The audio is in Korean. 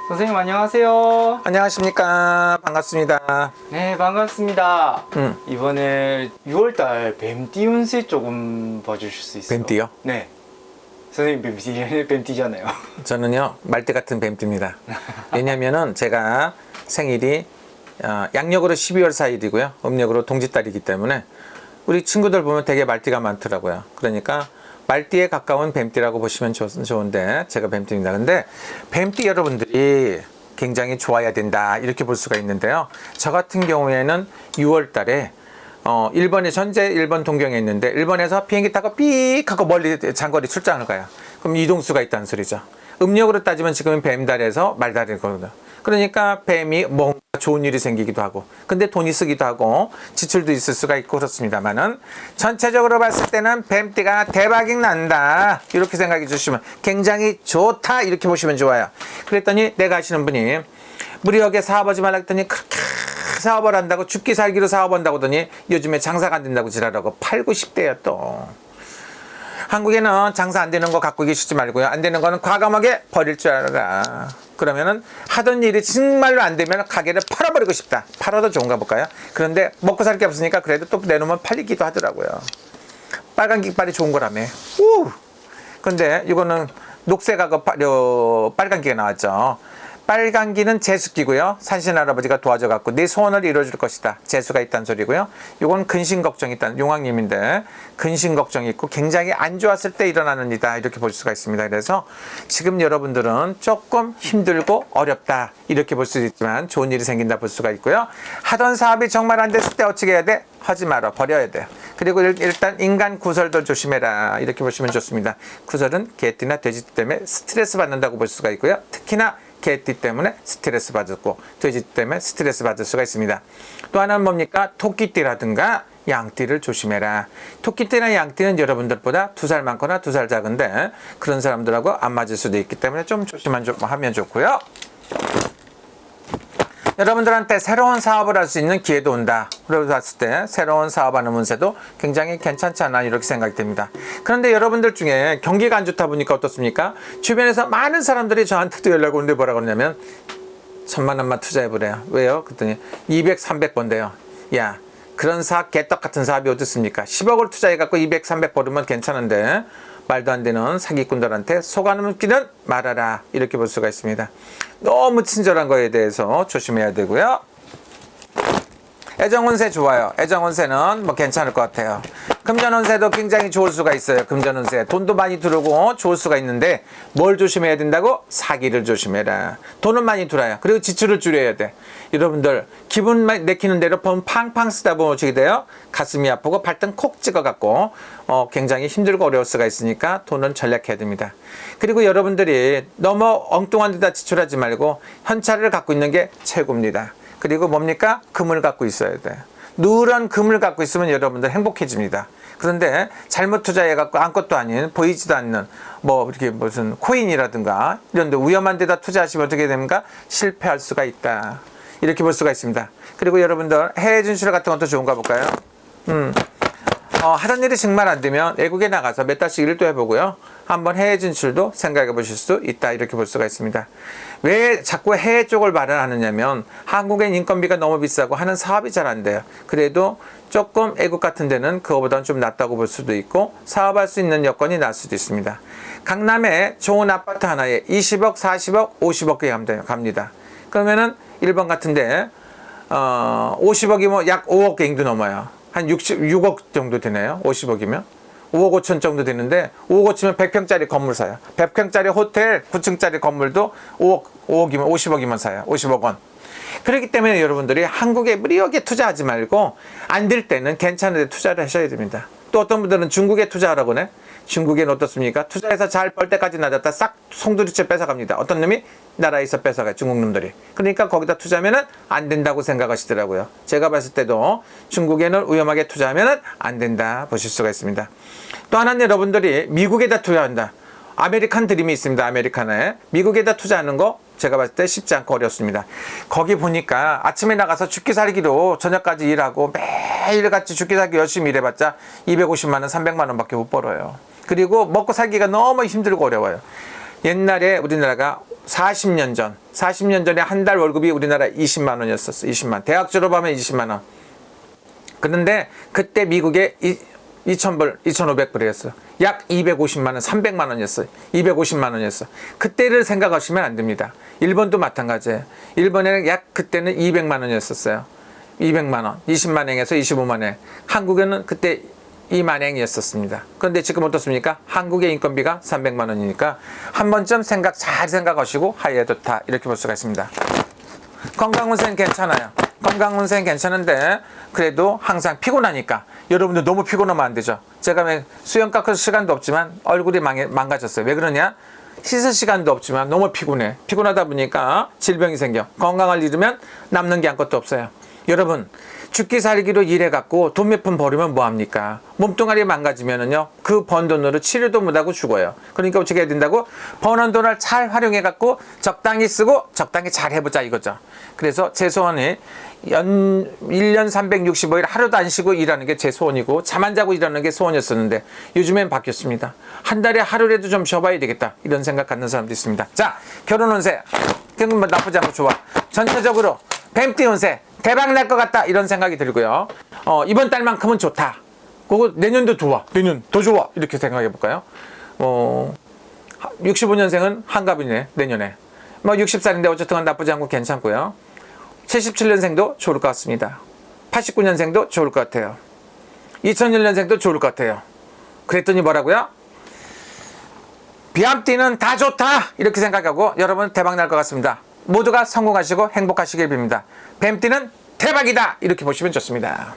선생님 안녕하세요. 안녕하십니까. 반갑습니다. 네, 반갑습니다. 이번에 6월달 뱀띠 운세 조금 봐주실 수 있어요? 뱀띠요? 네. 선생님 뱀띠잖아요. 저는요, 말띠 같은 뱀띠입니다. 왜냐면은 제가 생일이 양력으로 12월 4일이고요. 음력으로 동짓달이기 때문에 우리 친구들 보면 되게 말띠가 많더라고요. 그러니까 말띠에 가까운 뱀띠라고 보시면 좋은데 제가 뱀띠입니다. 근데 뱀띠 여러분들이 굉장히 좋아야 된다 이렇게 볼 수가 있는데요. 저 같은 경우에는 6월 달에 일본에 현재 일본 동경에 있는데 일본에서 비행기 타고 삐익 하고 멀리 장거리 출장을 가요. 그럼 이동수가 있다는 소리죠. 음력으로 따지면 지금은 뱀달에서 말달이거든요. 그러니까 뱀이 뭔가 좋은 일이 생기기도 하고 근데 돈이 쓰기도 하고 지출도 있을 수가 있고 그렇습니다만은 전체적으로 봤을 때는 뱀띠가 대박이 난다 이렇게 생각해 주시면 굉장히 좋다 이렇게 보시면 좋아요. 그랬더니 내가 아시는 분이 무리하게 사업하지 말라 했더니 그렇게 사업을 한다고 죽기 살기로 사업한다고 하더니 요즘에 장사가 안 된다고 지랄하고 8, 90대야 또. 한국에는 장사 안 되는 거 갖고 계시지 말고요. 안 되는 거는 과감하게 버릴 줄 알아라. 그러면은 하던 일이 정말로 안 되면 가게를 팔아버리고 싶다. 팔아도 좋은가 볼까요? 그런데 먹고 살 게 없으니까 그래도 또 내놓으면 팔리기도 하더라고요. 빨간 깃발이 좋은 거라며. 우! 근데 이거는 녹색하고 빨간기가 나왔죠. 빨간기는 재수기고요. 산신할아버지가 도와줘갖고 네 소원을 이루어줄 것이다. 재수가 있다는 소리고요. 이건 근심걱정이 있다는 용왕님인데 근심걱정이 있고 굉장히 안 좋았을 때 일어나는 일이다. 이렇게 볼 수가 있습니다. 그래서 지금 여러분들은 조금 힘들고 어렵다. 이렇게 볼 수도 있지만 좋은 일이 생긴다 볼 수가 있고요. 하던 사업이 정말 안 됐을 때 어떻게 해야 돼? 하지 마라. 버려야 돼. 그리고 일단 인간 구설도 조심해라. 이렇게 보시면 좋습니다. 구설은 개띠나 돼지띠 때문에 스트레스 받는다고 볼 수가 있고요. 특히나 개띠 때문에 스트레스 받았고 돼지띠 때문에 스트레스 받을 수가 있습니다. 또 하나는 뭡니까? 토끼띠라든가 양띠를 조심해라. 토끼띠나 양띠는 여러분들보다 2살 많거나 2살 작은데 그런 사람들하고 안 맞을 수도 있기 때문에 좀 조심하면 좋고요. 여러분들한테 새로운 사업을 할 수 있는 기회도 온다. 그러고 봤을 때 새로운 사업하는 운세도 굉장히 괜찮지 않나 이렇게 생각이 됩니다. 그런데 여러분들 중에 경기가 안 좋다 보니까 어떻습니까? 주변에서 많은 사람들이 저한테도 연락 오는데 뭐라 그러냐면 1000만 원만 투자해보래요. 왜요? 그랬더니 200, 300번대요. 야, 그런 사업, 개떡 같은 사업이 어디 있습니까? 10억을 투자해갖고 200, 300 벌으면 괜찮은데 말도 안 되는 사기꾼들한테 속아넘기는 말아라. 이렇게 볼 수가 있습니다. 너무 친절한 거에 대해서 조심해야 되고요. 애정운세 좋아요. 애정운세는 뭐 괜찮을 것 같아요. 금전운세도 굉장히 좋을 수가 있어요. 금전운세 돈도 많이 들어오고 좋을 수가 있는데 뭘 조심해야 된다고? 사기를 조심해라. 돈은 많이 들어요. 그리고 지출을 줄여야 돼. 여러분들 기분 내키는 대로 돈 팡팡 쓰다 보면 어떻게 돼요? 가슴이 아프고 발등 콕 찍어갖고 굉장히 힘들고 어려울 수가 있으니까 돈은 전략해야 됩니다. 그리고 여러분들이 너무 엉뚱한 데다 지출하지 말고 현찰을 갖고 있는 게 최고입니다. 그리고 뭡니까? 금을 갖고 있어야 돼. 누런 금을 갖고 있으면 여러분들 행복해집니다. 그런데 잘못 투자해갖고 아무것도 아닌 보이지도 않는 뭐 이렇게 무슨 코인이라든가 이런 데 위험한 데다 투자하시면 어떻게 됩니까? 실패할 수가 있다. 이렇게 볼 수가 있습니다. 그리고 여러분들 해외 진출 같은 것도 좋은가 볼까요? 하던 일이 정말 안 되면 외국에 나가서 몇 달씩 일도 해보고요. 한번 해외 진출도 생각해 보실 수 있다. 이렇게 볼 수가 있습니다. 왜 자꾸 해외 쪽을 말을 하느냐면 한국엔 인건비가 너무 비싸고 하는 사업이 잘 안 돼요. 그래도 조금 외국 같은 데는 그거보다는 좀 낫다고 볼 수도 있고 사업할 수 있는 여건이 날 수도 있습니다. 강남에 좋은 아파트 하나에 20억, 40억, 50억에 갑니다. 그러면은 일본 같은데 50억이면 약 5억 갱도 넘어요. 한 6억 정도 되네요. 50억이면 5억 5천 정도 되는데 5억 5천이면 100평짜리 건물 사요. 100평짜리 호텔 9층짜리 건물도 5억이면 50억이면 사요. 50억 원. 그렇기 때문에 여러분들이 한국에 무리하게 투자하지 말고 안 될 때는 괜찮은 데 투자를 하셔야 됩니다. 또 어떤 분들은 중국에 투자하라고 네. 중국에는 어떻습니까? 투자해서 잘 벌 때까지 놔뒀다 싹 송두리째 뺏어갑니다. 어떤 놈이 나라에서 뺏어가요. 중국 놈들이. 그러니까 거기다 투자하면은 안 된다고 생각하시더라고요. 제가 봤을 때도 중국에는 위험하게 투자하면은 안 된다 보실 수가 있습니다. 또 하나는 여러분들이 미국에다 투자한다. 아메리칸 드림이 있습니다. 아메리칸에. 미국에다 투자하는 거 제가 봤을 때 쉽지 않고 어렵습니다. 거기 보니까 아침에 나가서 죽기 살기로 저녁까지 일하고 매일같이 죽기 살기 열심히 일해봤자 250만 원, 300만 원밖에 못 벌어요. 그리고 먹고 살기가 너무 힘들고 어려워요. 옛날에 우리나라가 40년 전에 한 달 월급이 우리나라 20만 원이었었어. 20만. 대학 졸업하면 20만 원. 그런데 그때 미국에 2,000불, 2,500불이었어. 약 250만 원, 300만 원이었어. 250만 원이었어. 그때를 생각하시면 안 됩니다. 일본도 마찬가지예요. 일본에는 약 그때는 200만 원이었었어요. 200만 원, 20만 행에서 25만 행. 한국에는 그때 2만 행이었었습니다. 그런데 지금 어떻습니까? 한국의 인건비가 300만 원이니까 한 번쯤 잘 생각하시고 하여야 좋다. 이렇게 볼 수가 있습니다. 건강운생 괜찮아요. 건강운생 괜찮은데 그래도 항상 피곤하니까 여러분들 너무 피곤하면 안 되죠. 제가 수영 깎을 시간도 없지만 얼굴이 망가졌어요. 왜 그러냐? 씻을 시간도 없지만 너무 피곤해. 피곤하다 보니까 질병이 생겨. 건강을 잃으면 남는 게 아무것도 없어요. 여러분, 죽기 살기로 일해갖고 돈 몇 푼 버리면 뭐합니까? 몸뚱아리 망가지면은요, 그 번 돈으로 치료도 못하고 죽어요. 그러니까 어떻게 해야 된다고? 버는 돈을 잘 활용해갖고 적당히 쓰고 적당히 잘 해보자 이거죠. 그래서 제 소원이 1년 365일 하루도 안 쉬고 일하는 게 제 소원이고 잠 안 자고 일하는 게 소원이었었는데 요즘엔 바뀌었습니다. 한 달에 하루라도 좀 쉬어봐야 되겠다 이런 생각 갖는 사람도 있습니다. 자, 결혼 운세 뭐 나쁘지 않고 좋아. 전체적으로 뱀띠 운세 대박 날 것 같다 이런 생각이 들고요. 이번 달만큼은 좋다. 그거 내년도 좋아. 내년 더 좋아. 이렇게 생각해 볼까요? 65년생은 한갑이네. 내년에. 60살인데 어쨌든 나쁘지 않고 괜찮고요. 77년생도 좋을 것 같습니다. 89년생도 좋을 것 같아요. 2001년생도 좋을 것 같아요. 그랬더니 뭐라고요? 비암띠는 다 좋다 이렇게 생각하고 여러분 대박 날 것 같습니다. 모두가 성공하시고 행복하시길 빕니다. 뱀띠는 대박이다 이렇게 보시면 좋습니다.